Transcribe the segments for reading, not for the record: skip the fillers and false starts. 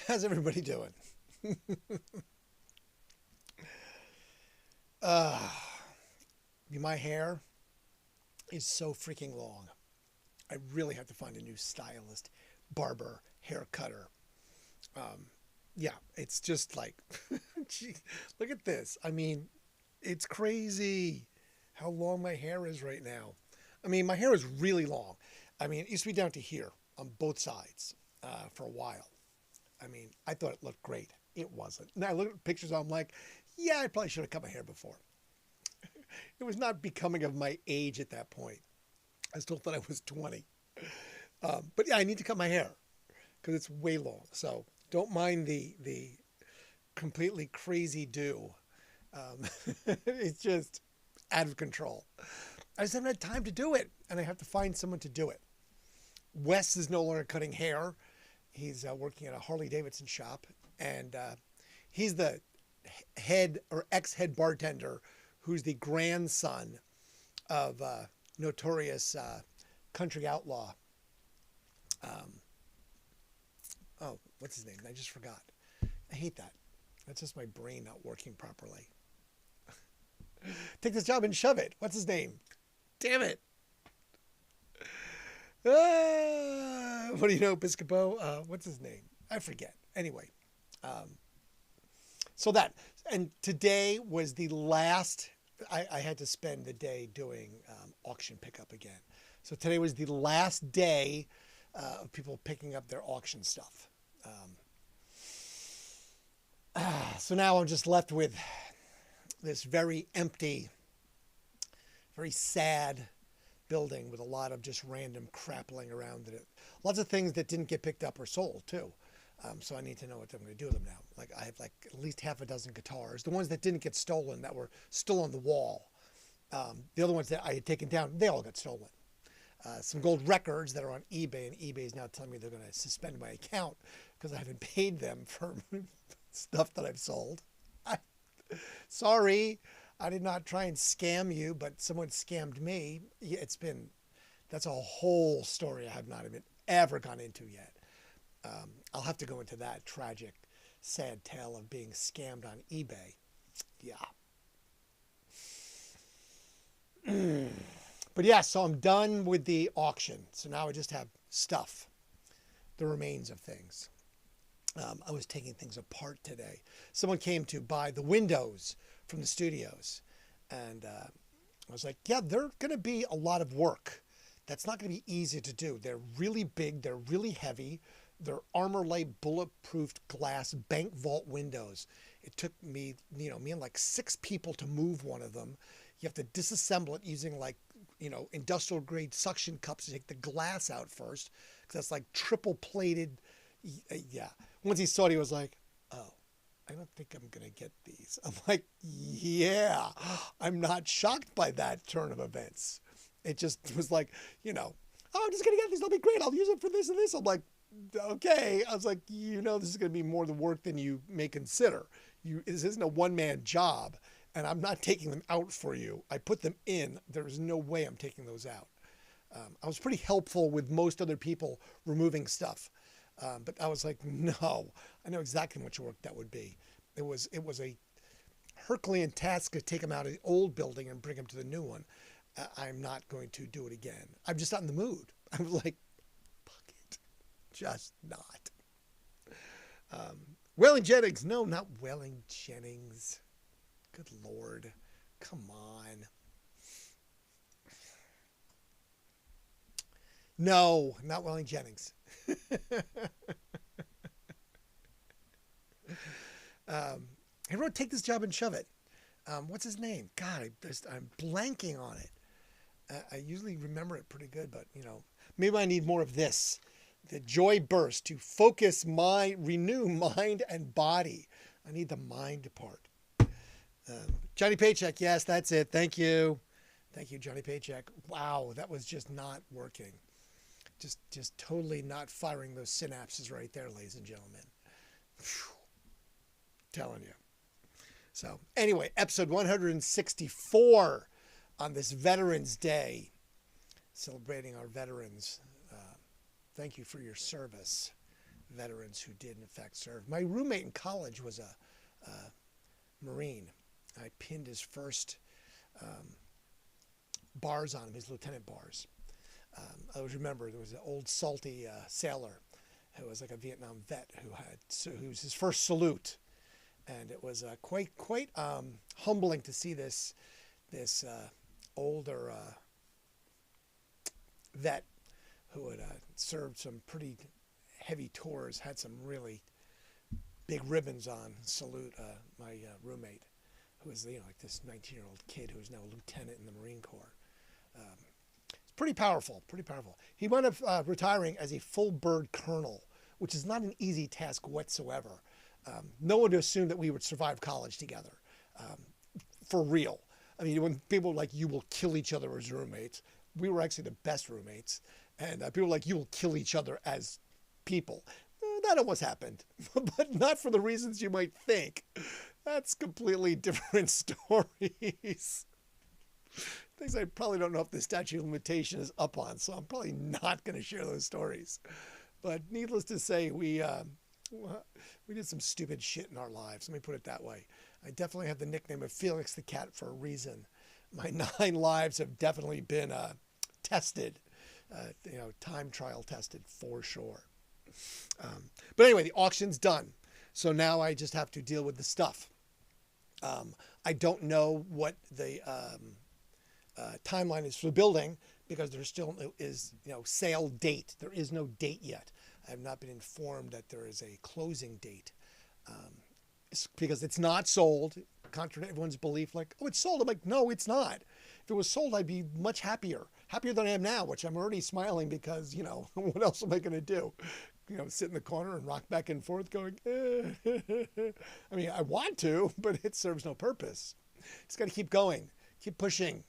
How's everybody doing? Uh, my hair is so freaking long. I really have to find a new stylist, barber, hair cutter. Um, yeah, it's just like, gee, look at this. I mean, it's crazy how long my hair is right now. I mean, my hair is really long. I mean, it used to be down to here on both sides for a while. I mean, I thought it looked great. It wasn't. Now I look at pictures, I'm like, yeah, I probably should have cut my hair before. It was not becoming of my age at that point. I still thought I was 20. But yeah, I need to cut my hair because it's way long. So don't mind the completely crazy do. It's just out of control. I just haven't had time to do it, and I have to find someone to do it. Wes is no longer cutting hair. He's working at a Harley Davidson shop, and he's the head or ex-head bartender who's the grandson of notorious country outlaw. Um, oh, what's his name? I just forgot. I hate that. That's just my brain not working properly. Take this job and shove it. What's his name? Damn it. What do you know, Piscopo? What's his name? I forget. Anyway, um, so that, and today was the last, I had to spend the day doing auction pickup again. So today was the last day of people picking up their auction stuff. So now I'm just left with this very empty, very sad building with a lot of just random crap laying around in it. Lots of things that didn't get picked up or sold too. So I need to know what I'm going to do with them now. Like I have like at least half a dozen guitars. The ones that didn't get stolen that were still on the wall. The other ones that I had taken down, they all got stolen. Some gold records that are on eBay, and eBay is now telling me they're going to suspend my account because I haven't paid them for stuff that I've sold. Sorry, I did not try and scam you, but someone scammed me. Yeah, that's a whole story I have not even ever gone into yet. I'll have to go into that tragic, sad tale of being scammed on eBay. Yeah. But yeah, so I'm done with the auction. So now I just have stuff, the remains of things. I was taking things apart today. Someone came to buy the windows from the studios. And I was like, yeah, they're going to be a lot of work. That's not going to be easy to do. They're really big. They're really heavy. They're armor-light, bulletproof glass bank vault windows. It took me, me and like 6 people to move one of them. You have to disassemble it using like, industrial grade suction cups to take the glass out first. Because that's like triple plated. Yeah. Once he saw it, he was like, oh, I don't think I'm going to get these. I'm like, yeah, I'm not shocked by that turn of events. It just was like, oh, I'm just going to get these. They'll be great. I'll use it for this and this. I'm like, okay. I was like, this is going to be more the work than you may consider. This isn't a one-man job, and I'm not taking them out for you. I put them in. There's no way I'm taking those out. I was pretty helpful with most other people removing stuff. But I was like, no, I know exactly how much work that would be. It was a Herculean task to take them out of the old building and bring them to the new one. I'm not going to do it again. I'm just not in the mood. I was like, fuck it. Just not. Welling Jennings. No, not Welling Jennings. Good Lord. Come on. No, not Welling Jennings. He wrote "Take this job and shove it." What's his name? God, I'm blanking on it. I usually remember it pretty good, but maybe I need more of this. The joy burst to renew mind and body. I need the mind part. Johnny Paycheck, yes, that's it. Thank you, Johnny Paycheck. Wow, that was just not working. Just totally not firing those synapses right there, ladies and gentlemen. Whew, telling you. So anyway, episode 164 on this Veterans Day, celebrating our veterans. Thank you for your service. veterans who did in fact serve. My roommate in college was a Marine. I pinned his first bars on him, his lieutenant bars. I always remember there was an old salty sailor who was like a Vietnam vet who was his first salute, and it was quite humbling to see this older vet who had served some pretty heavy tours, had some really big ribbons on, salute my roommate, who was like this 19-year-old kid who is now a lieutenant in the Marine Corps. It's pretty powerful. He wound up retiring as a full bird colonel, which is not an easy task whatsoever. No one assumed that we would survive college together, for real. I mean, when people were like, you will kill each other as roommates, we were actually the best roommates. And people were like, you will kill each other as people. That almost happened, but not for the reasons you might think. That's completely different stories. Things I probably don't know if the statute of limitation is up on, so I'm probably not going to share those stories. But needless to say, we did some stupid shit in our lives. Let me put it that way. I definitely have the nickname of Felix the Cat for a reason. My 9 lives have definitely been tested, time trial tested for sure. But anyway, the auction's done. So now I just have to deal with the stuff. I don't know what the timeline is for the building because there still is, sale date. There is no date yet. I have not been informed that there is a closing date because it's not sold. Contrary to everyone's belief, like, oh, it's sold. I'm like, no, it's not. If it was sold, I'd be much happier than I am now, which I'm already smiling because, what else am I going to do? Sit in the corner and rock back and forth going, I mean, I want to, but it serves no purpose. Just got to keep going, keep pushing.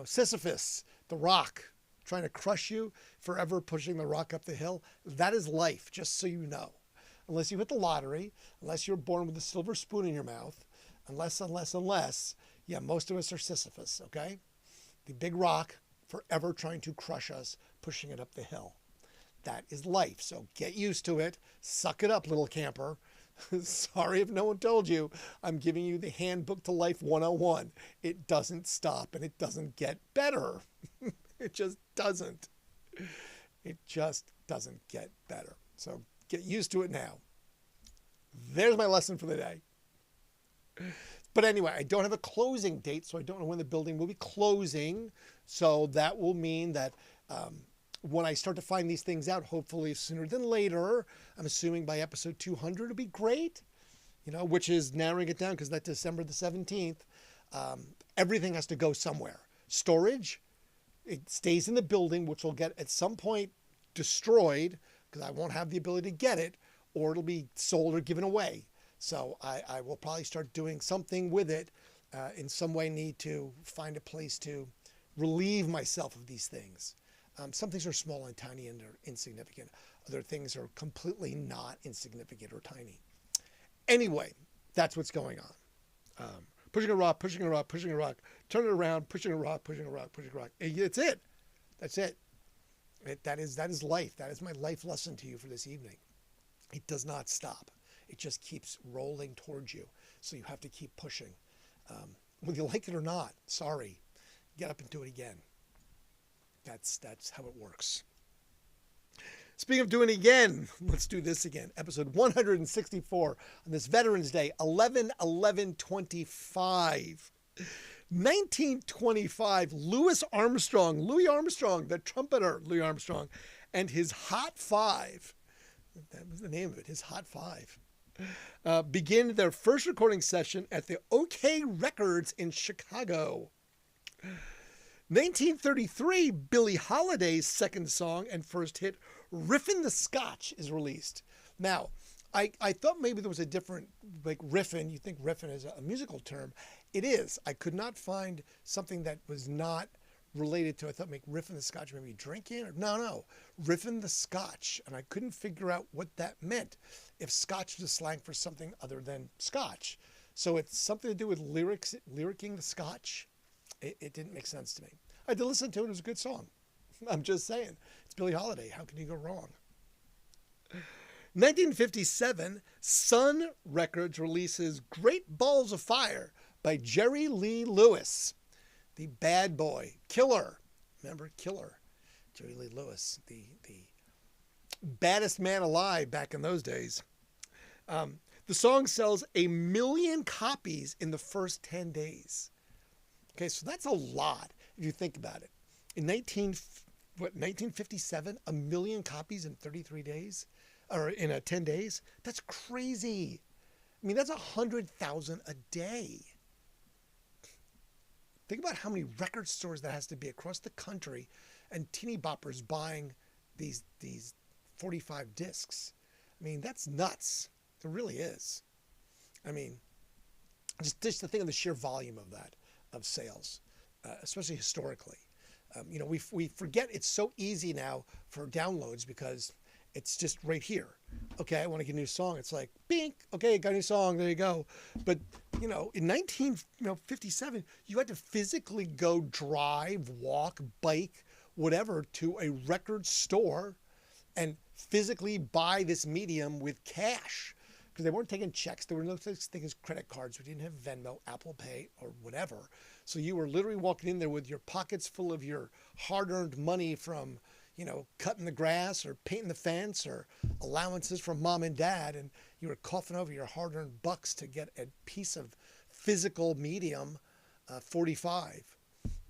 Sisyphus, the rock, trying to crush you, forever pushing the rock up the hill. That is life, just so you know. Unless you hit the lottery, unless you're born with a silver spoon in your mouth, unless, yeah, most of us are Sisyphus, okay? The big rock, forever trying to crush us, pushing it up the hill. That is life. So get used to it. Suck it up, little camper. Sorry if no one told you. I'm giving you the Handbook to Life 101. It doesn't stop and it doesn't get better. It just doesn't. It just doesn't get better. So get used to it now. There's my lesson for the day. But anyway, I don't have a closing date, so I don't know when the building will be closing. So that will mean that when I start to find these things out, hopefully sooner than later, I'm assuming by episode 200 it'll be great, which is narrowing it down because that's December the 17th. Everything has to go somewhere. Storage, it stays in the building, which will get at some point destroyed because I won't have the ability to get it, or it'll be sold or given away. So I will probably start doing something with it. In some way need to find a place to relieve myself of these things. Some things are small and tiny and they're insignificant. Other things are completely not insignificant or tiny. Anyway, that's what's going on. Pushing a rock, turn it around, pushing a rock. It's it. That's it. That is life. That is my life lesson to you for this evening. It does not stop. It just keeps rolling towards you. So you have to keep pushing. Whether you like it or not, sorry. Get up and do it again. That's how it works. Speaking of doing it again, let's do this again. Episode 164 on this Veterans Day, 11/11/25. 1925, Louis Armstrong, the trumpeter Louis Armstrong, and his Hot Five, that was the name of it, his Hot Five, begin their first recording session at the OK Records in Chicago. 1933, Billie Holiday's second song and first hit, Riffin' the Scotch, is released. Now, I thought maybe there was a different, like riffin', you think riffin' is a musical term. It is. I could not find something that was not related to, I thought make riffin' the Scotch, maybe drinking, or no, riffin' the Scotch. And I couldn't figure out what that meant, if Scotch was slang for something other than Scotch. So it's something to do with lyricking the Scotch. It didn't make sense to me. I did listen to it. It was a good song. I'm just saying. It's Billie Holiday. How can you go wrong? 1957, Sun Records releases Great Balls of Fire by Jerry Lee Lewis, the bad boy, Killer. Remember Killer? Jerry Lee Lewis, the baddest man alive back in those days. The song sells 1 million copies in the first 10 days. Okay, so that's a lot if you think about it. In 1957, 1 million copies in 33 days, or in 10 days? That's crazy. I mean, that's 100,000 a day. Think about how many record stores that has to be across the country and teeny boppers buying these 45 discs. I mean, that's nuts. It really is. I mean, just to think of the sheer volume of that, of sales, especially historically. We forget it's so easy now for downloads because it's just right here. Okay, I want to get a new song. It's like, bink, okay, got a new song, there you go. But, in 1957, you had to physically go drive, walk, bike, whatever, to a record store and physically buy this medium with cash. Because they weren't taking checks. There were no such thing as credit cards. We didn't have Venmo, Apple Pay, or whatever. So you were literally walking in there with your pockets full of your hard-earned money from, cutting the grass or painting the fence or allowances from mom and dad. And you were coughing over your hard-earned bucks to get a piece of physical medium, 45.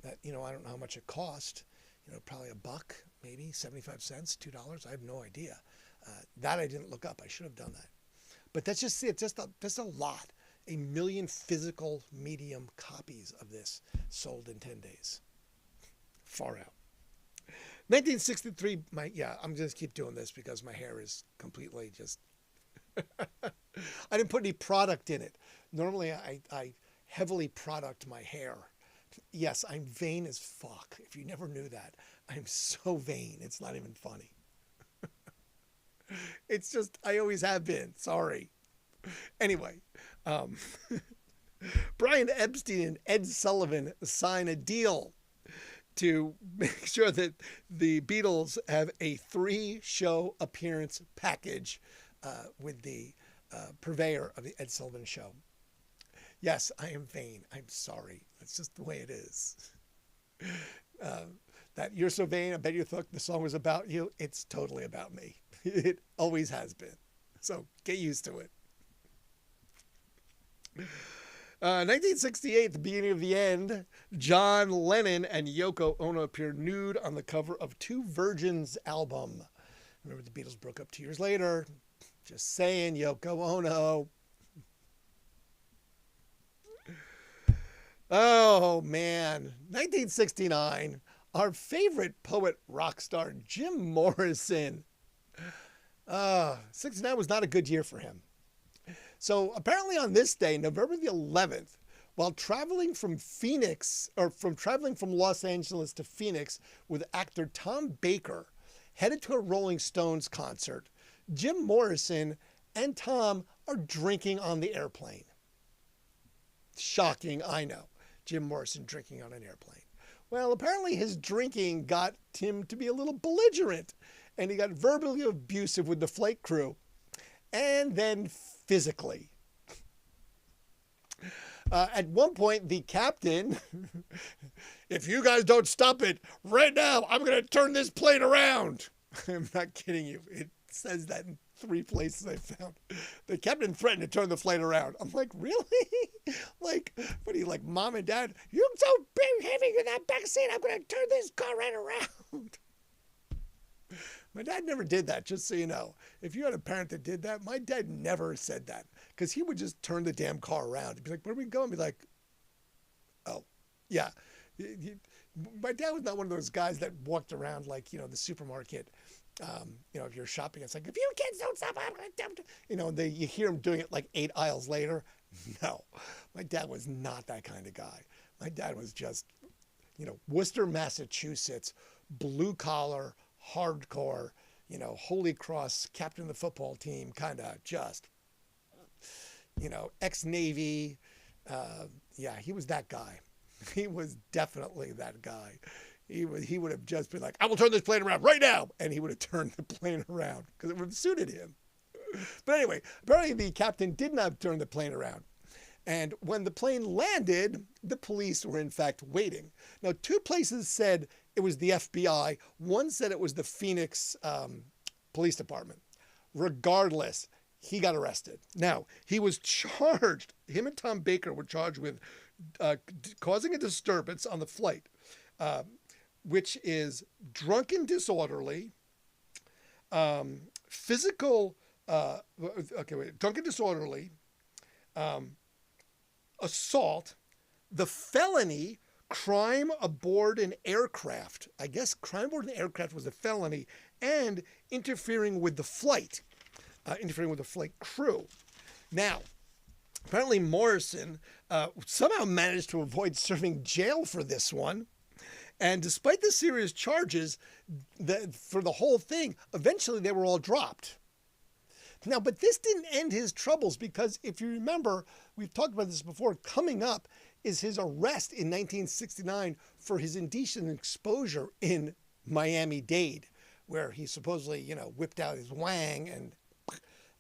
That, I don't know how much it cost. Probably $1, maybe 75 cents, $2. I have no idea. That I didn't look up. I should have done that. But that's just it. Just a lot. 1 million physical medium copies of this sold in 10 days. Far out. 1963. I'm just keep doing this because my hair is completely just. I didn't put any product in it. Normally, I heavily product my hair. Yes, I'm vain as fuck. If you never knew that, I'm so vain. It's not even funny. It's just, I always have been. Sorry. Anyway, Brian Epstein and Ed Sullivan sign a deal to make sure that the Beatles have a 3-show appearance package with the purveyor of the Ed Sullivan Show. Yes, I am vain. I'm sorry. That's just the way it is. That You're So Vain, I Bet You Thought the song was about you. It's totally about me. It always has been. So get used to it. 1968, the beginning of the end, John Lennon and Yoko Ono appear nude on the cover of Two Virgins album. Remember, the Beatles broke up 2 years later. Just saying, Yoko Ono. Oh, man. 1969, our favorite poet rock star, Jim Morrison. 69 was not a good year for him. So apparently on this day, November the 11th, while traveling from Los Angeles to Phoenix with actor Tom Baker, headed to a Rolling Stones concert, Jim Morrison and Tom are drinking on the airplane. Shocking, I know. Jim Morrison drinking on an airplane. Well, apparently his drinking got him to be a little belligerent, and he got verbally abusive with the flight crew, and then physically. At one point, the captain, if you guys don't stop it right now, I'm going to turn this plane around. I'm not kidding you. It says that in 3 places I found. The captain threatened to turn the flight around. I'm like, really? Like, what are you, like, mom and dad? You're so big, heavy in that back seat. I'm going to turn this car right around. My dad never did that, just so you know. If you had a parent that did that, my dad never said that. Because he would just turn the damn car around. He'd be like, where are we going? I'd be like, oh, yeah. My dad was not one of those guys that walked around like, the supermarket. If you're shopping, it's like, if you kids don't stop, I'm going to dump. You hear him doing it like 8 aisles later. No, my dad was not that kind of guy. My dad was just, Worcester, Massachusetts, blue collar, hardcore, Holy Cross, captain of the football team, kind of just, ex-Navy. He was that guy. He was definitely that guy. He would have just been like, I will turn this plane around right now. And he would have turned the plane around because it would have suited him. But anyway, apparently the captain did not turn the plane around. And when the plane landed, the police were in fact waiting. Now, two places said it was the FBI. One said it was the Phoenix Police Department. Regardless, he got arrested. Now, he was charged, him and Tom Baker were charged with causing a disturbance on the flight, which is drunken disorderly, drunken disorderly, assault, the felony crime aboard an aircraft. I guess crime aboard an aircraft was a felony, and interfering with the flight crew. Now, apparently Morrison somehow managed to avoid serving jail for this one. And despite the serious charges for the whole thing, eventually they were all dropped. Now, but this didn't end his troubles, because if you remember, we've talked about this before, coming up is his arrest in 1969 for his indecent exposure in Miami-Dade, where he supposedly, whipped out his wang, and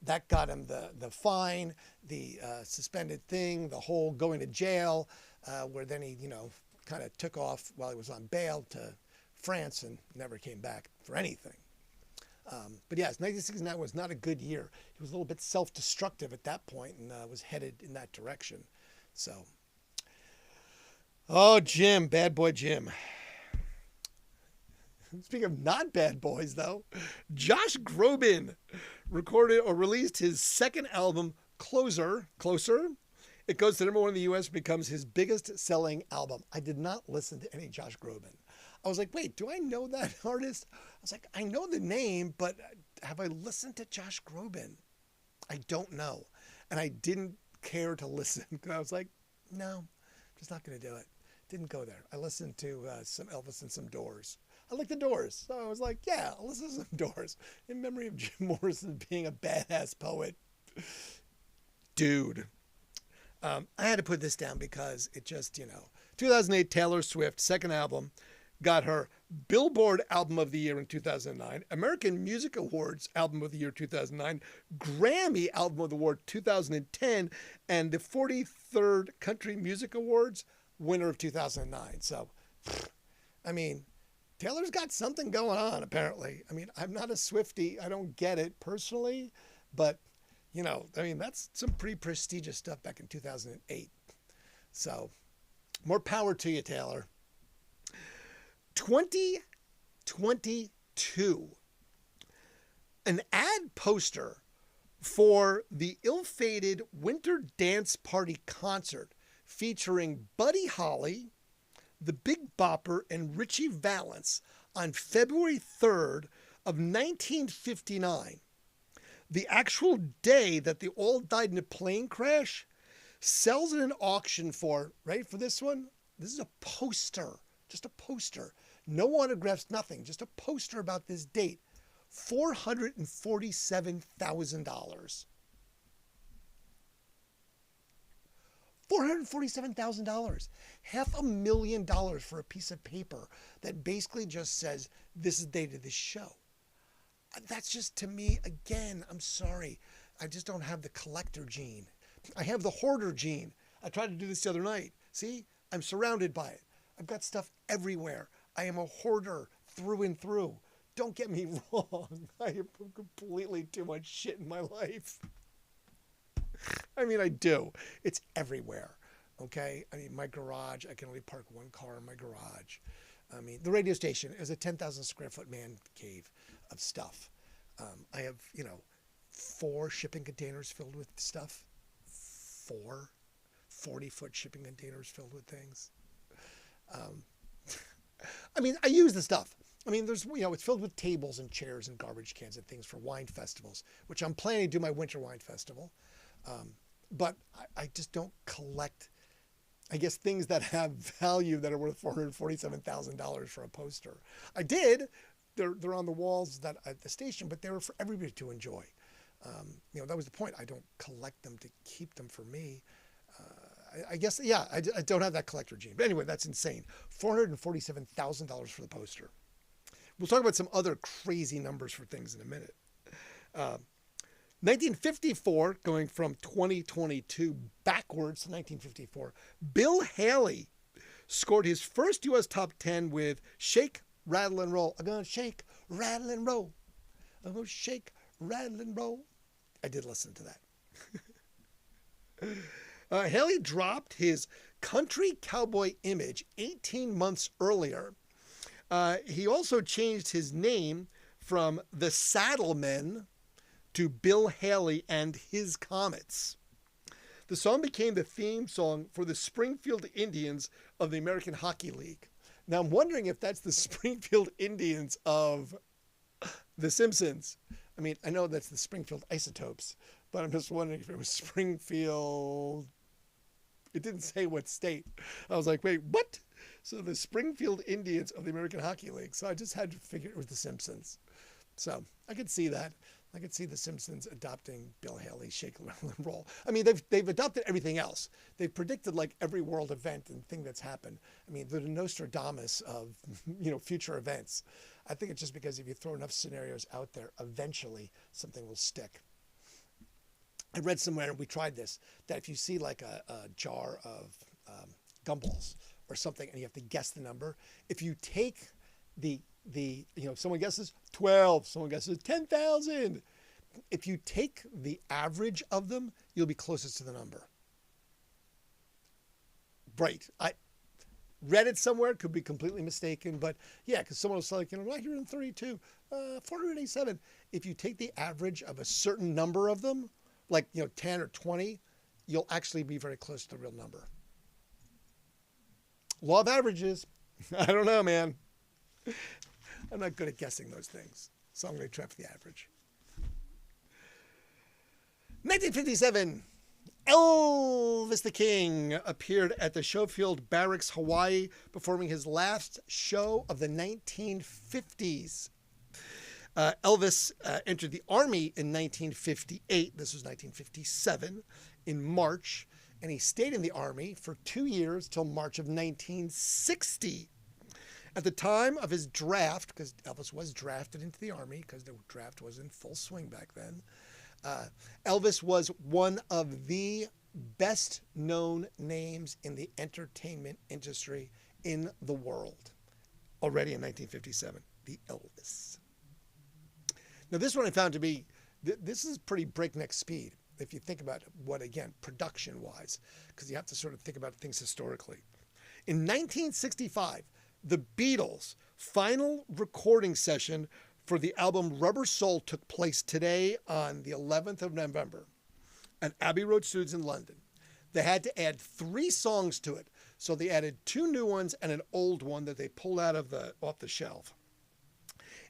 that got him the fine, the suspended thing, the whole going to jail, where then he, kind of took off while he was on bail to France and never came back for anything. But yes, 1969 was not a good year. He was a little bit self-destructive at that point and was headed in that direction. So, Jim, bad boy Jim. Speaking of not bad boys, though, Josh Groban recorded or released his second album, Closer. It goes to #1 in the U.S., becomes his biggest selling album. I did not listen to any Josh Groban. I was like, wait, do I know that artist? I was like, I know the name, but have I listened to Josh Groban? I don't know. And I didn't care to listen, because I was like, no, I'm just not going to do it. Didn't go there. I listened to some Elvis and some Doors. I like the Doors. So I was like, yeah, I'll listen to some Doors. In memory of Jim Morrison being a badass poet. Dude. I had to put this down because it just, 2008 Taylor Swift, second album, got her Billboard Album of the Year in 2009, American Music Awards Album of the Year 2009, Grammy Album of the Year 2010, and the 43rd Country Music Awards winner of 2009. So, I mean, Taylor's got something going on, apparently. I mean, I'm not a Swiftie. I don't get it personally, but that's some pretty prestigious stuff back in 2008. So, more power to you, Taylor. 2022. An ad poster for the ill-fated Winter Dance Party concert featuring Buddy Holly, the Big Bopper, and Richie Valens on February 3rd of 1959. The actual day that they all died in a plane crash, sells at an auction for, ready for this one? This is a poster, just a poster. No autographs, nothing, just a poster about this date. $447,000. $447,000. $500,000 for a piece of paper that basically just says, this is the date of this show. That's just, to me, again, I'm sorry. I just don't have the collector gene. I have the hoarder gene. I tried to do this the other night. See, I'm surrounded by it. I've got stuff everywhere. I am a hoarder through and through. Don't get me wrong. I have completely too much shit in my life. I mean, I do. It's everywhere. Okay? I mean, my garage, I can only park one car in my garage. I mean, the radio station is a 10,000 square foot man cave of stuff. I have, 4 shipping containers filled with stuff. 4 40-foot shipping containers filled with things. I mean, I use the stuff. I mean, there's, it's filled with tables and chairs and garbage cans and things for wine festivals, which I'm planning to do my winter wine festival. But I just don't collect, I guess, things that have value that are worth $447,000 for a poster. I did. They're on the walls at the station, but they were for everybody to enjoy. That was the point. I don't collect them to keep them for me. I guess, yeah, I don't have that collector gene. But anyway, that's insane. $447,000 for the poster. We'll talk about some other crazy numbers for things in a minute. 1954, going from 2022 backwards to 1954, Bill Haley scored his first U.S. top 10 with Shake, Rattle, and Roll. I'm going to shake, rattle, and roll. I'm going to shake, rattle, and roll. I did listen to that. Haley dropped his country cowboy image 18 months earlier. He also changed his name from the Saddlemen to Bill Haley and His Comets. The song became the theme song for the Springfield Indians of the American Hockey League. Now I'm wondering if that's the Springfield Indians of The Simpsons. I mean, I know that's the Springfield Isotopes, but I'm just wondering if it was Springfield. It didn't say what state. I was like, wait, what? So the Springfield Indians of the American Hockey League. So I just had to figure it was The Simpsons. So I could see that. I could see The Simpsons adopting Bill Haley's Shake, Rattle, and Roll. I mean, they've adopted everything else. They've predicted like every world event and thing that's happened. I mean, they're the Nostradamus of, future events. I think it's just because if you throw enough scenarios out there, eventually something will stick. I read somewhere, and we tried this, that if you see like a jar of gumballs or something and you have to guess the number, if you take someone guesses 12, someone guesses 10,000. If you take the average of them, you'll be closest to the number. Right. I read it somewhere, could be completely mistaken, but yeah, because someone was like, 932, 487. If you take the average of a certain number of them, like, 10 or 20, you'll actually be very close to the real number. Law of averages. I don't know, man. I'm not good at guessing those things, so I'm going to try for the average. 1957, Elvis the King appeared at the Schofield Barracks, Hawaii, performing his last show of the 1950s. Elvis entered the Army in 1958. This was 1957 in March, and he stayed in the Army for 2 years till March of 1960. At the time of his draft, because Elvis was drafted into the Army, because the draft was in full swing back then, Elvis was one of the best known names in the entertainment industry in the world. Already in 1957, the Elvis. Now this one I found to be, this is pretty breakneck speed, if you think about what, again, production-wise, because you have to sort of think about things historically. In 1965, the Beatles' final recording session for the album Rubber Soul took place today on the 11th of November at Abbey Road Studios in London. They had to add 3 songs to it, so they added 2 new ones and an old one that they pulled off the shelf.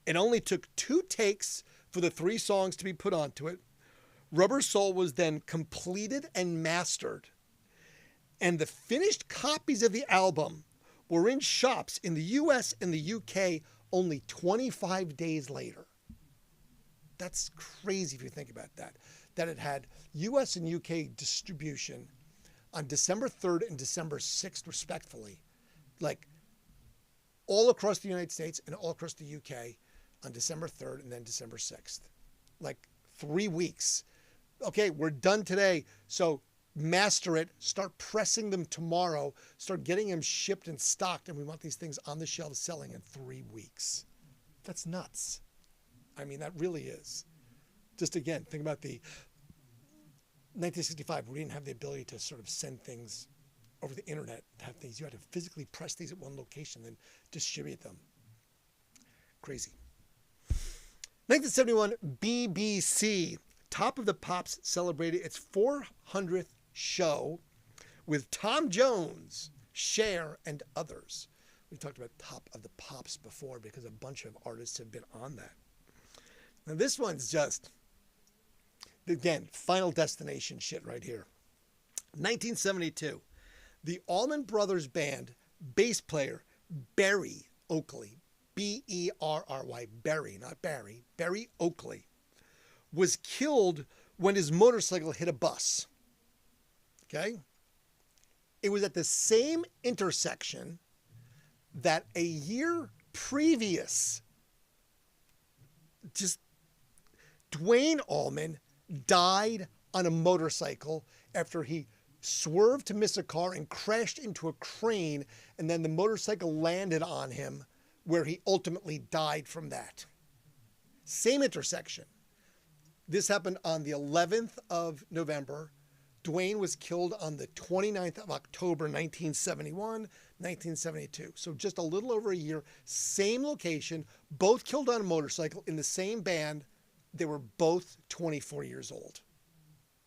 It only took 2 takes for the 3 songs to be put onto it. Rubber Soul was then completed and mastered, and the finished copies of the album were in shops in the US and the UK only 25 days later. That's crazy if you think about that. That it had US and UK distribution on December 3rd and December 6th, respectively, like all across the United States and all across the UK on December 3rd and then December 6th. Like 3 weeks. Okay, we're done today. So master it, start pressing them tomorrow, start getting them shipped and stocked, and we want these things on the shelves selling in 3 weeks. That's nuts. I mean, that really is. Just again, think about the 1965, we didn't have the ability to sort of send things over the internet, have things. You had to physically press these at one location and distribute them. Crazy. 1971, BBC, Top of the Pops, celebrated its 400th show with Tom Jones, Cher, and others. We've talked about Top of the Pops before because a bunch of artists have been on that. Now this one's just, again, Final Destination shit right here. 1972, the Allman Brothers Band bass player Berry Oakley, B-E-R-R-Y, Berry, not Barry, Berry Oakley, was killed when his motorcycle hit a bus. Okay? It was at the same intersection that a year previous, just Dwayne Allman died on a motorcycle after he swerved to miss a car and crashed into a crane, and then the motorcycle landed on him, where he ultimately died from that. Same intersection. This happened on the 11th of November. Dwayne was killed on the 29th of October, 1971, 1972. So just a little over a year, same location, both killed on a motorcycle in the same band. They were both 24 years old.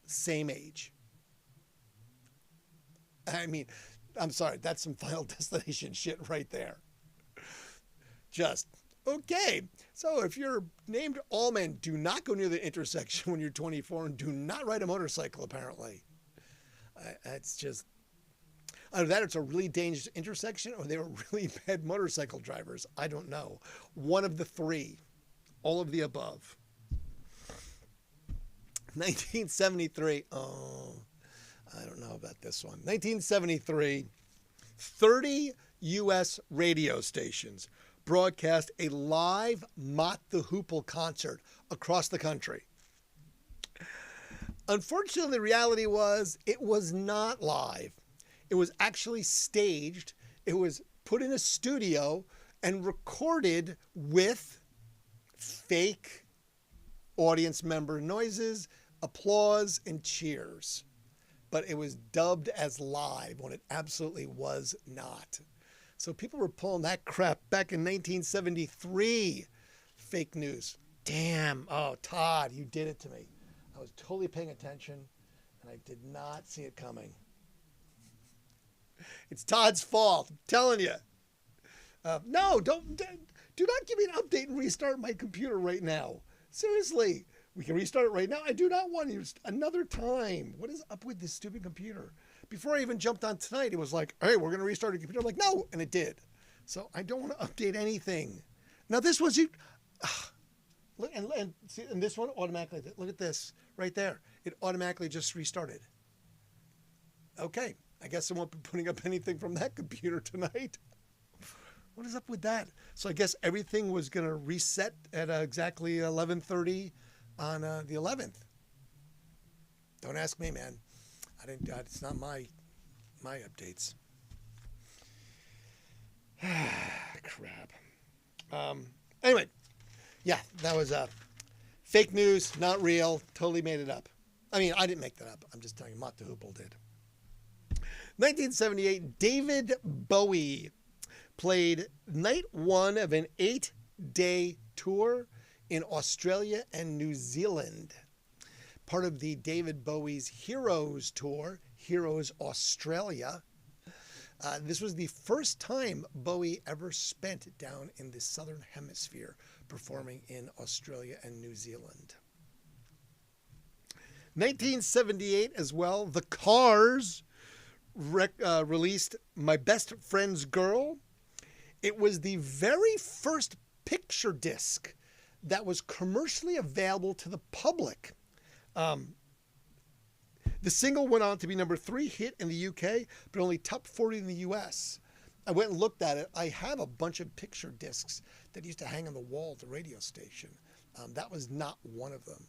Same age. I mean, I'm sorry, that's some Final Destination shit right there. Just, okay. So if you're named Allman, do not go near the intersection when you're 24 and do not ride a motorcycle, apparently. It's just, either that or it's a really dangerous intersection or they were really bad motorcycle drivers. I don't know. One of the three. All of the above. 1973. Oh, I don't know about this one. 1973, 30 U.S. radio stations broadcast a live Mott the Hoople concert across the country. Unfortunately, the reality was it was not live. It was actually staged. It was put in a studio and recorded with fake audience member noises, applause, and cheers. But it was dubbed as live when it absolutely was not. So people were pulling that crap back in 1973. Fake news. Damn. Oh, Todd, you did it to me. I was totally paying attention, and I did not see it coming. It's Todd's fault. I'm telling you. No, do not give me an update and restart my computer right now. Seriously. We can restart it right now. I do not want to use another time. What is up with this stupid computer? Before I even jumped on tonight, it was like, hey, we're going to restart the computer. I'm like, no, and it did. So I don't want to update anything. Now this was you. Look, and see, and this one automatically. Look at this right there. It automatically just restarted. Okay, I guess I won't be putting up anything from that computer tonight. What is up with that? So I guess everything was going to reset at exactly 11:30 on the 11th. Don't ask me, man. I didn't. It's not my updates. Crap. Anyway, yeah, that was fake news, not real. Totally made it up. I mean, I didn't make that up. I'm just telling you, Mott the Hoople did. 1978, David Bowie played night one of an 8-day tour in Australia and New Zealand. Part of the David Bowie's Heroes Tour, Heroes Australia. This was the first time Bowie ever spent down in the Southern Hemisphere, performing in Australia and New Zealand. 1978 as well, The Cars released My Best Friend's Girl. It was the very first picture disc that was commercially available to the public. The single went on to be number 3 hit in the UK, but only top 40 in the US. I went and looked at it. I have a bunch of picture discs that used to hang on the wall at the radio station. That was not one of them.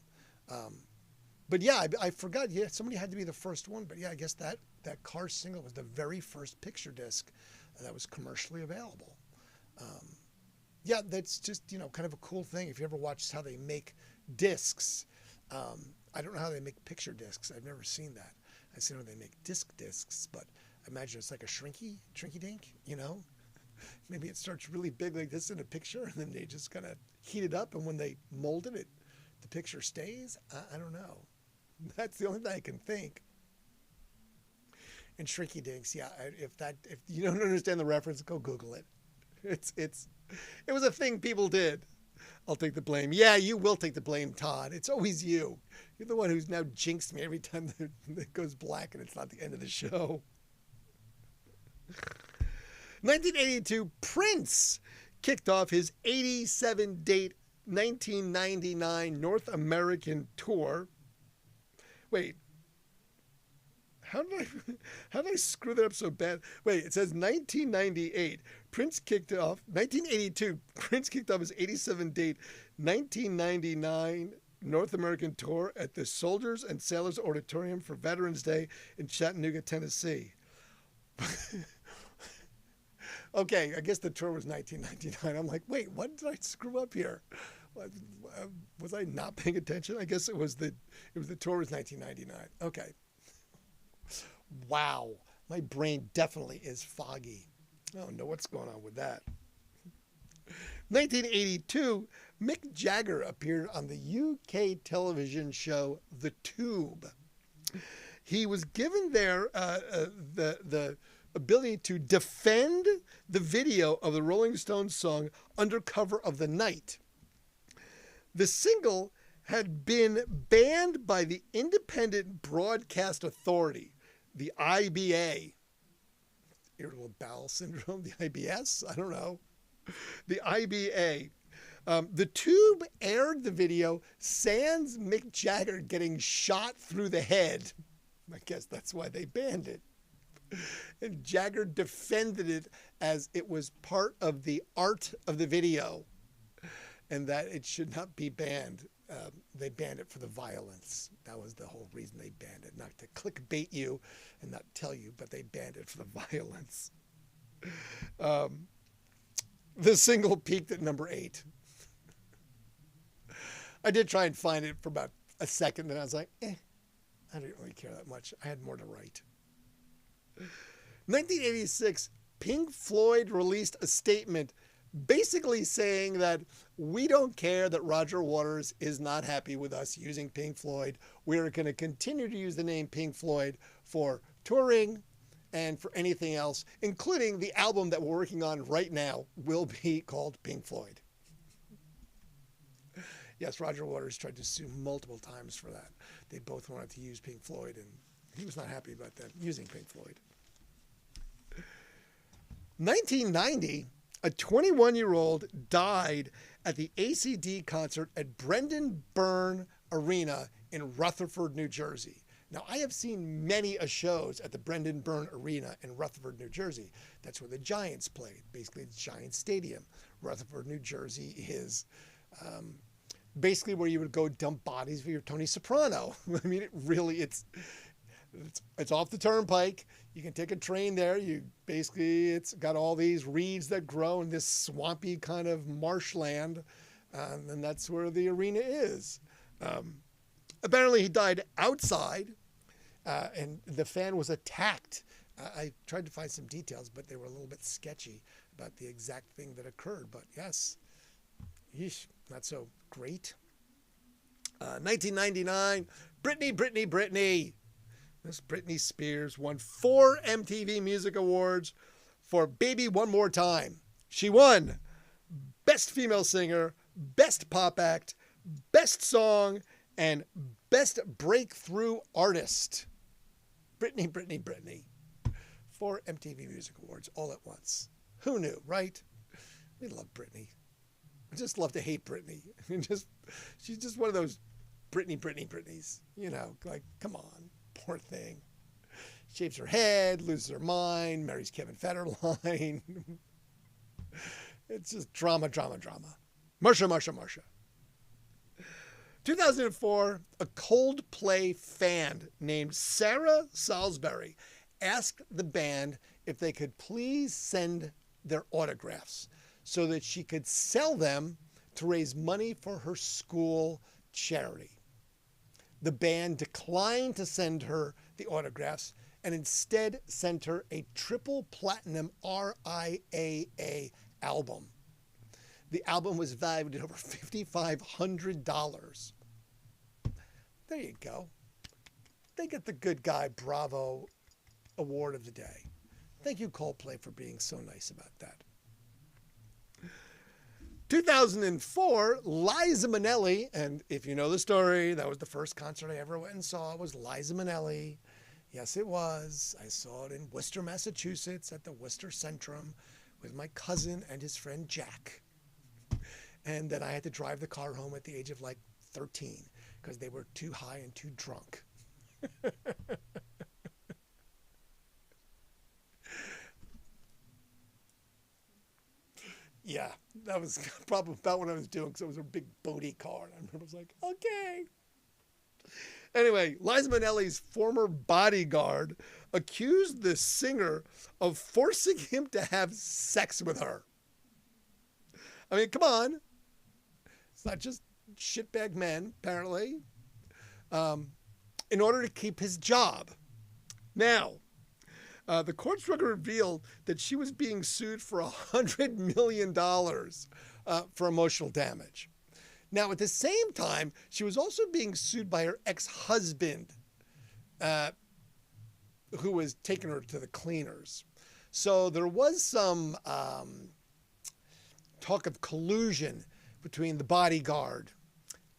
But yeah, I forgot. Yeah, somebody had to be the first one. But yeah, I guess that Cars single was the very first picture disc that was commercially available. Yeah, that's just, kind of a cool thing. If you ever watched how they make discs, I don't know how they make picture discs. I've never seen that. I've seen how they make discs, but I imagine it's like a shrinky dink, Maybe it starts really big like this in a picture, and then they just kind of heat it up, and when they mold it, the picture stays. I don't know. That's the only thing I can think. And shrinky dinks, yeah. If you don't understand the reference, go Google it. It was a thing people did. I'll take the blame. Yeah, you will take the blame, Todd. It's always you. You're the one who's now jinxed me every time it goes black and it's not the end of the show. 1982, Prince kicked off his 87-date 1999 North American tour. Wait. How did I screw that up so bad? Wait, it says 1998. 1982, Prince kicked off his 87-date 1999 North American tour at the Soldiers and Sailors Auditorium for Veterans Day in Chattanooga, Tennessee. Okay, I guess the tour was 1999. I'm like, wait, what did I screw up here? Was I not paying attention? I guess it was the tour was 1999. Okay. Wow, my brain definitely is foggy. I don't know what's going on with that. 1982, Mick Jagger appeared on the UK television show The Tube. He was given there the ability to defend the video of the Rolling Stones song Under Cover of the Night. The single had been banned by the Independent Broadcast Authority, the IBA. Irritable bowel syndrome, the IBS? I don't know. The IBA. The Tube aired the video sans Mick Jagger getting shot through the head. I guess that's why they banned it. And Jagger defended it as it was part of the art of the video and that it should not be banned. They banned it for the violence. That was the whole reason they banned it. Not to clickbait you and not tell you, but they banned it for the violence. The single peaked at number 8. I did try and find it for about a second, and I was like, I didn't really care that much. I had more to write. 1986, Pink Floyd released a statement basically saying that we don't care that Roger Waters is not happy with us using Pink Floyd. We're going to continue to use the name Pink Floyd for touring and for anything else, including the album that we're working on right now will be called Pink Floyd. Yes, Roger Waters tried to sue multiple times for that. They both wanted to use Pink Floyd, and he was not happy about them using Pink Floyd. 1990, a 21-year-old died at the ACD concert at Brendan Byrne Arena in Rutherford, New Jersey. Now, I have seen many shows at the Brendan Byrne Arena in Rutherford, New Jersey. That's where the Giants played, basically the Giants Stadium. Rutherford, New Jersey is basically where you would go dump bodies for your Tony Soprano. I mean, it's off the turnpike. You can take a train there. It's got all these reeds that grow in this swampy kind of marshland, and that's where the arena is. Apparently, he died outside, and the fan was attacked. I tried to find some details, but they were a little bit sketchy about the exact thing that occurred. But yes, not so great. 1999, Britney. Miss Britney Spears won 4 MTV Music Awards for Baby One More Time. She won Best Female Singer, Best Pop Act, Best Song, and Best Breakthrough Artist. Britney. 4 MTV Music Awards all at once. Who knew, right? We love Britney. I just love to hate Britney. She's just one of those Britneys. You know, like, come on. Poor thing. Shaves her head, loses her mind, marries Kevin Federline. It's just drama. Marsha. 2004, a Coldplay fan named Sarah Salisbury asked the band if they could please send their autographs so that she could sell them to raise money for her school charity. The band declined to send her the autographs and instead sent her a triple platinum RIAA album. The album was valued at over $5,500. There you go. They get the Good Guy Bravo Award of the day. Thank you, Coldplay, for being so nice about that. 2004, Liza Minnelli, and if you know the story, that was the first concert I ever went and saw, was Liza Minnelli. Yes, it was. I saw it in Worcester, Massachusetts at the Worcester Centrum with my cousin and his friend Jack. And then I had to drive the car home at the age of like 13 because they were too high and too drunk. Yeah, that was probably about what I was doing because it was a big Bodie car. And I remember I was like, okay. Anyway, Liza Minnelli's former bodyguard accused the singer of forcing him to have sex with her. I mean, come on. It's not just shitbag men, apparently. In order to keep his job. Now, the court's record revealed that she was being sued for $100 million for emotional damage. Now, at the same time, she was also being sued by her ex-husband, who was taking her to the cleaners. So there was some talk of collusion between the bodyguard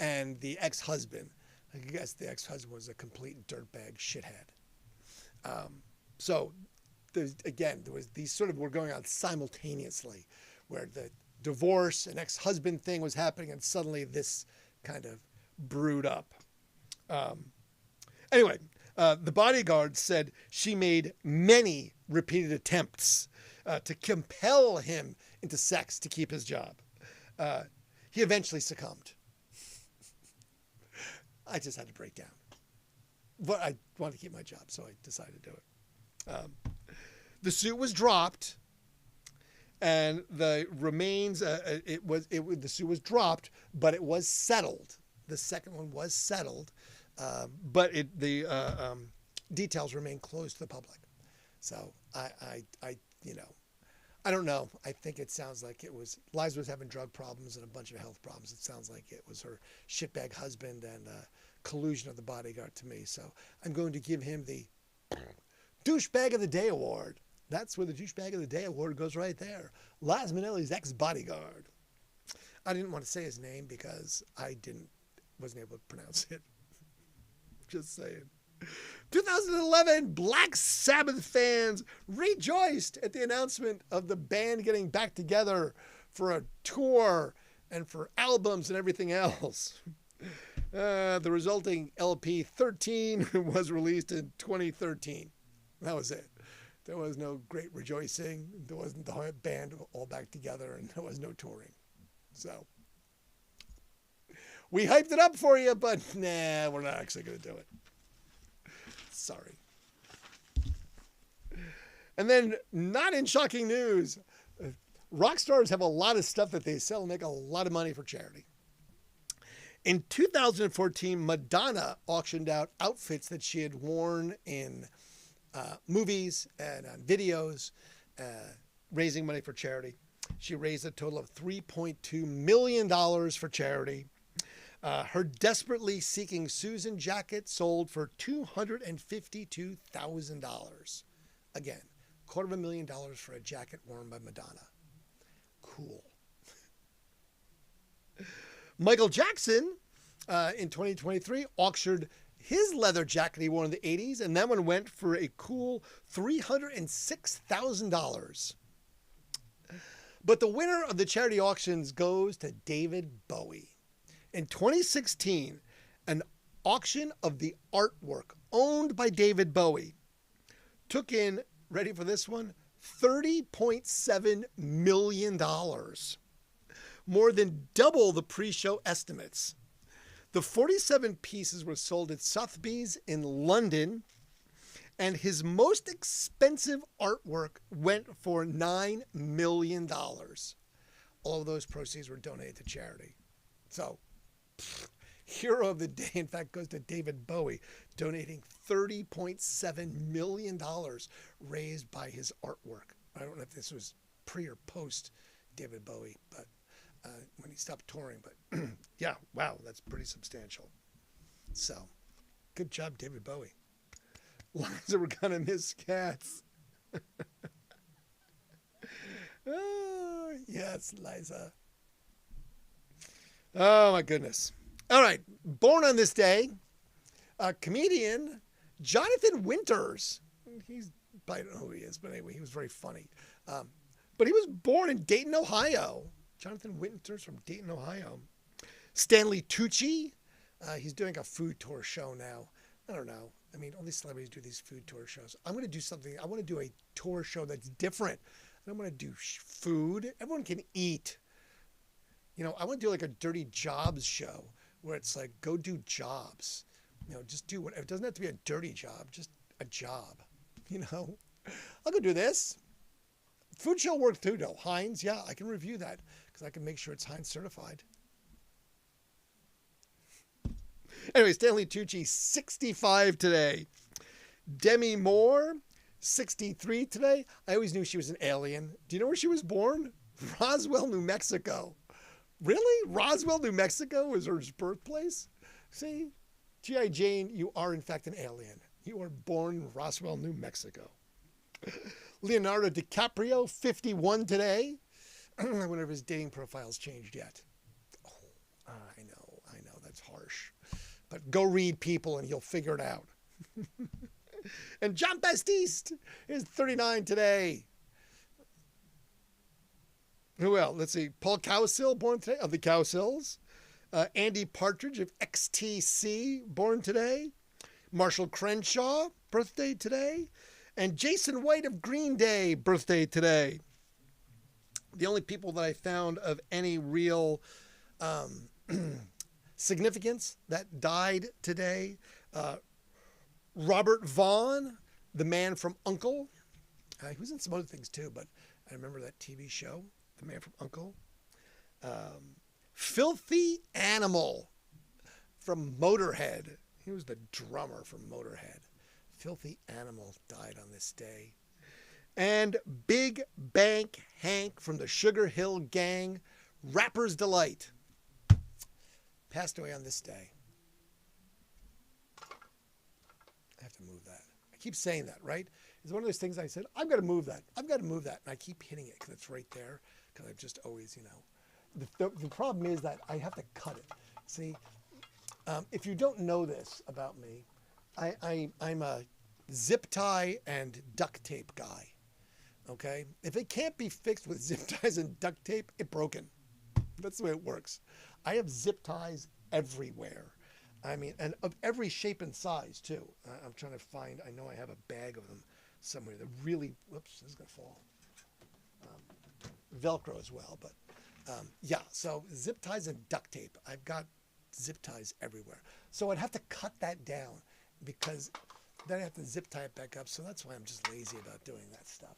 and the ex-husband. I guess the ex-husband was a complete dirtbag shithead. So, there was these sort of were going on simultaneously, where the divorce and ex-husband thing was happening, and suddenly this kind of brewed up. Anyway, the bodyguard said she made many repeated attempts to compel him into sex to keep his job. He eventually succumbed. I just had to break down. But I wanted to keep my job, so I decided to do it. The suit was dropped, and the remains. The suit was dropped, but it was settled. The second one was settled, but the details remain closed to the public. So I don't know. I think it sounds like it was Liza was having drug problems and a bunch of health problems. It sounds like it was her shitbag husband and collusion of the bodyguard to me. So I'm going to give him the Douchebag of the Day award. That's where the Douchebag of the Day award goes right there. Liza Minnelli's ex-bodyguard. I didn't want to say his name because I wasn't able to pronounce it. Just saying. 2011, Black Sabbath fans rejoiced at the announcement of the band getting back together for a tour and for albums and everything else. The resulting LP 13 was released in 2013. That was it. There was no great rejoicing. There wasn't the band all back together, and there was no touring. So we hyped it up for you, but nah, we're not actually going to do it. Sorry. And then, not in shocking news, rock stars have a lot of stuff that they sell and make a lot of money for charity. In 2014, Madonna auctioned out outfits that she had worn in movies and on videos, raising money for charity. She raised a total of $3.2 million for charity. Her Desperately Seeking Susan jacket sold for $252,000. Again, $250,000 for a jacket worn by Madonna. Cool. Michael Jackson, in 2023, auctioned his leather jacket he wore in the 80s, and that one went for a cool $306,000. But the winner of the charity auctions goes to David Bowie. In 2016, an auction of the artwork owned by David Bowie took in, ready for this one, $30.7 million. More than double the pre-show estimates. The 47 pieces were sold at Sotheby's in London, and his most expensive artwork went for $9 million. All of those proceeds were donated to charity. So, hero of the day, in fact, goes to David Bowie, donating $30.7 million raised by his artwork. I don't know if this was pre or post David Bowie, but when he stopped touring. But yeah, wow, that's pretty substantial. So, good job, David Bowie. Liza, we're gonna miss cats. Oh, yes, Liza. Oh, my goodness. All right. Born on this day, comedian Jonathan Winters. I don't know who he is, but anyway, he was very funny. But he was born in Dayton, Ohio. Jonathan Winters from Dayton, Ohio. Stanley Tucci. He's doing a food tour show now. I don't know. I mean, all these celebrities do these food tour shows. I'm going to do something. I want to do a tour show that's different. I don't want to do food. Everyone can eat. I want to do like a dirty jobs show where it's like, go do jobs. Just do what. It doesn't have to be a dirty job, just a job. I'll go do this. Food show work too, though. Heinz, yeah, I can review that because I can make sure it's Heinz certified. Anyway, Stanley Tucci, 65 today. Demi Moore, 63 today. I always knew she was an alien. Do you know where she was born? Roswell, New Mexico. Really? Roswell, New Mexico was her birthplace? See? G.I. Jane, you are in fact an alien. You were born in Roswell, New Mexico. Leonardo DiCaprio, 51 today. I wonder if his dating profile's changed yet. Oh, I know, that's harsh. But go read People and you'll figure it out. And John Baptiste is 39 today. Who else? Let's see. Paul Cowsill, born today, of the Cowsills. Andy Partridge of XTC, born today. Marshall Crenshaw, birthday today. And Jason White of Green Day, birthday today. The only people that I found of any real significance that died today. Robert Vaughn, the man from Uncle. He was in some other things too, but I remember that TV show, The Man from Uncle. Filthy Animal from Motorhead. He was the drummer from Motorhead. Filthy Animal died on this day. And Big Bank Hank from the Sugar Hill Gang, Rapper's Delight, passed away on this day. I have to move that. I keep saying that, right? It's one of those things I said, I've got to move that. I've got to move that. And I keep hitting it because it's right there. Because I've just always, The problem is that I have to cut it. See, if you don't know this about me, I'm a zip tie and duct tape guy. Okay? If it can't be fixed with zip ties and duct tape, it's broken. That's the way it works. I have zip ties everywhere. And of every shape and size, too. I'm trying to find, I know I have a bag of them somewhere. They're really, whoops, this is going to fall. Velcro as well, but yeah, so zip ties and duct tape. I've got zip ties everywhere. So I'd have to cut that down because then I have to zip tie it back up. So that's why I'm just lazy about doing that stuff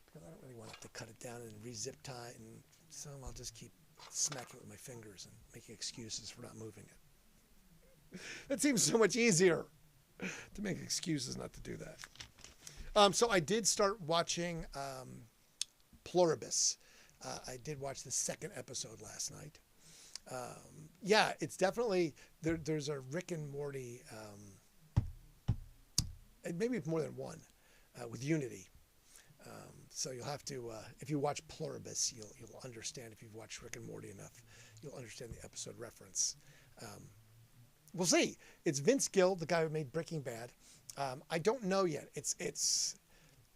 because I don't really want to have to cut it down and re-zip tie. And so I'll just keep smacking it with my fingers and making excuses for not moving it. That seems so much easier to make excuses not to do that. So I did start watching Pluribus. I did watch the second episode last night. Yeah, it's definitely, there's a Rick and Morty, maybe more than one, with Unity. So you'll have to, if you watch Pluribus, you'll understand. If you've watched Rick and Morty enough, you'll understand the episode reference. We'll see. It's Vince Gill, the guy who made Breaking Bad. I don't know yet. It's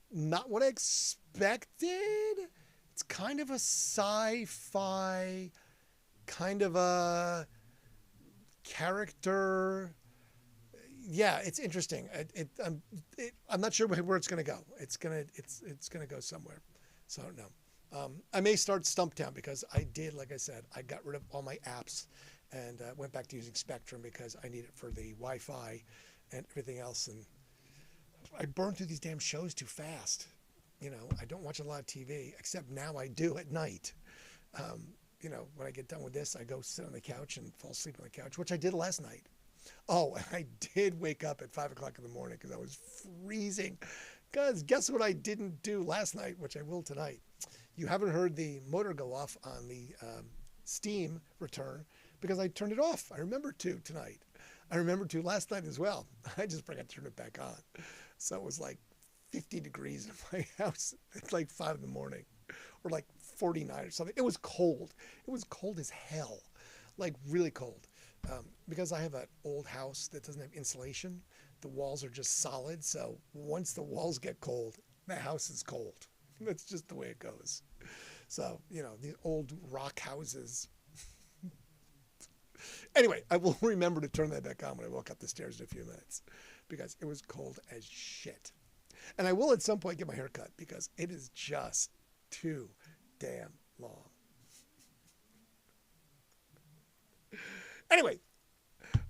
not what I expected. It's kind of a sci-fi, kind of a character. Yeah, it's interesting. I'm not sure where it's going to go. It's gonna go somewhere. So I don't know. I may start Stumptown because I did, like I said, I got rid of all my apps and went back to using Spectrum because I need it for the Wi-Fi and everything else. And I burned through these damn shows too fast. I don't watch a lot of TV, except now I do at night. When I get done with this, I go sit on the couch and fall asleep on the couch, which I did last night. Oh, and I did wake up at 5 o'clock in the morning because I was freezing. Because guess what I didn't do last night, which I will tonight. You haven't heard the motor go off on the Steam return because I turned it off. I remember to tonight. I remember to last night as well. I just forgot to turn it back on. So it was like 50 degrees in my house at like 5 in the morning or like 49 or something. It was cold. It was cold as hell, like really cold. Because I have an old house that doesn't have insulation, the walls are just solid. So once the walls get cold, the house is cold. That's just the way it goes. So, these old rock houses. Anyway, I will remember to turn that back on when I walk up the stairs in a few minutes because it was cold as shit. And I will at some point get my hair cut because it is just too damn long. Anyway,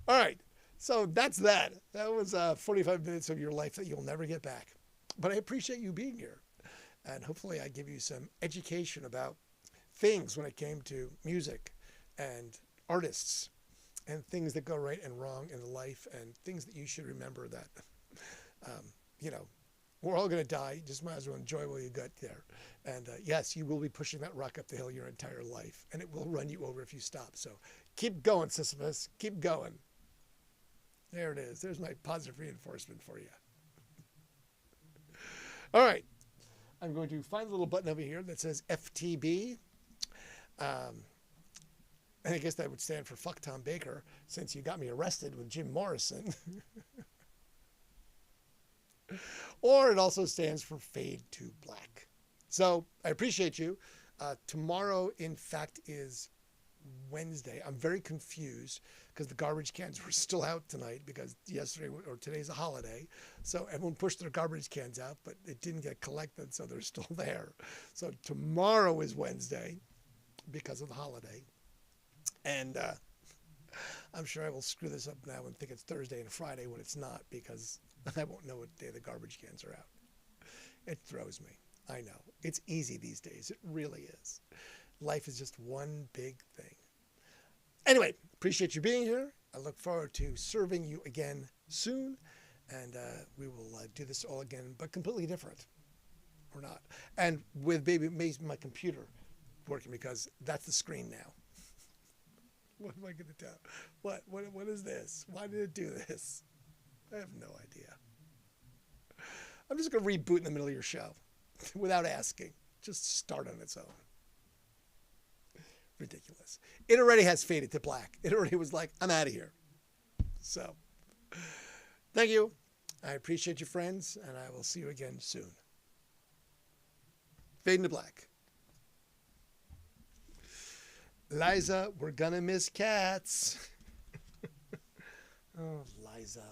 all right. So that's that. That was 45 minutes of your life that you'll never get back. But I appreciate you being here. And hopefully I give you some education about things when it came to music and artists and things that go right and wrong in life and things that you should remember that, you know, we're all going to die. You just might as well enjoy while you got there. And yes, you will be pushing that rock up the hill your entire life, and it will run you over if you stop. So keep going, Sisyphus. Keep going. There it is. There's my positive reinforcement for you. All right. I'm going to find a little button over here that says FTB. And I guess that would stand for Fuck Tom Baker, since you got me arrested with Jim Morrison. Or it also stands for Fade to Black. So I appreciate you. Tomorrow, in fact, is Wednesday. I'm very confused because the garbage cans were still out tonight because yesterday or today's a holiday. So everyone pushed their garbage cans out, but it didn't get collected, so they're still there. So tomorrow is Wednesday because of the holiday. And I'm sure I will screw this up now and think it's Thursday and Friday when it's not, because I won't know what day the garbage cans are out. It throws me. I know. It's easy these days. It really is. Life is just one big thing. Anyway, appreciate you being here. I look forward to serving you again soon. And we will do this all again, but completely different. Or not. And with my computer working, because that's the screen now. What am I going to do? What is this? Why did it do this? I have no idea. I'm just going to reboot in the middle of your show without asking. Just start on its own. Ridiculous. It already has faded to black. It already was like, I'm out of here. So, thank you. I appreciate you, friends, and I will see you again soon. Fading to black. Liza, we're gonna miss cats. Oh, Liza.